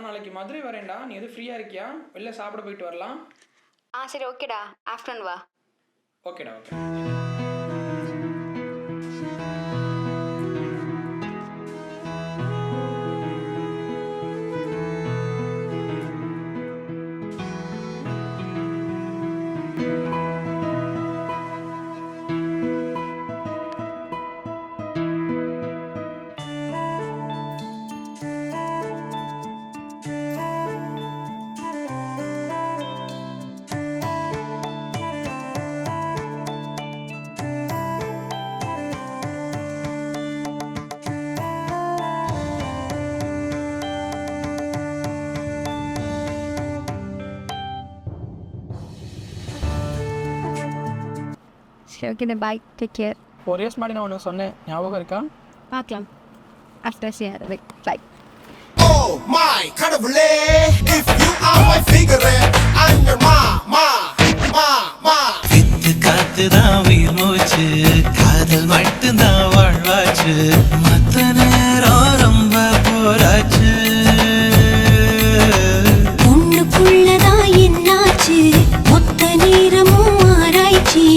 நாளைக்கு மதுரை வரேன்டா. நீ எதுவும் ஃப்ரீயா இருக்கியா? வெளில சாப்பிட போயிட்டு வரலாம். சரி ஓகேடா, ஆஃப்டர்நூன் வா. ஓகேடா, ஓகே. சரி ஓகேடா, பாய், டேக் கேர். 4 இயர்ஸ் முன்னாடி நான் ஒன்று சொன்னேன், ஞாபகம் இருக்கா? பார்க்கலாம். After share bye. Oh my கடவுளே, if you are my figure, I'm your ma. With காத்துதான் உயிர் மூச்சு, காதல் மட்டும்தான் வாழ்வாச்சு, மத்த நேரம் ரொம்ப போராச்சு. பொண்ணுக்குள்ளதா என்னாச்சு, மொத்த நேரமும் ஆராய்ச்சி,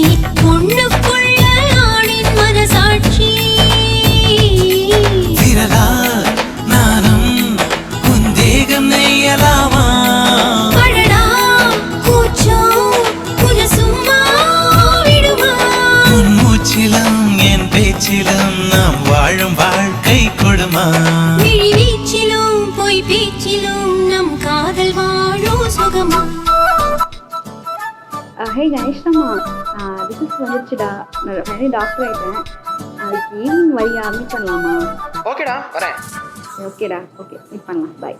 பொண்ணுக்குள்ள ஆணின் மனசாட்சி. விரலா நானும் உன் தேகம் நெய்யலாமா? அடடா கூச்சம் உன சும்மா விடுமா? உன் மூச்சிலும் என் பேச்சிலும் நாம் வாழும் வாழ்க்கை கொடுமா? விழி வீச்சிலும் பொய் பேச்சிலும் நம் காதல் வாழும் சுகமா? ஹே கணேஷ்மா, ரிசல்ட்ஸ் வந்துருச்சுடா. நான் ஃபைனலி டாக்டர் ஆகிட்டேன். நாளைக்கு ஈவினிங் வழியாக மீட் பண்ணலாமா? ஓகேடா, வரேன். ஓகேடா, ஓகே மீட் பண்ணலாம், பாய்.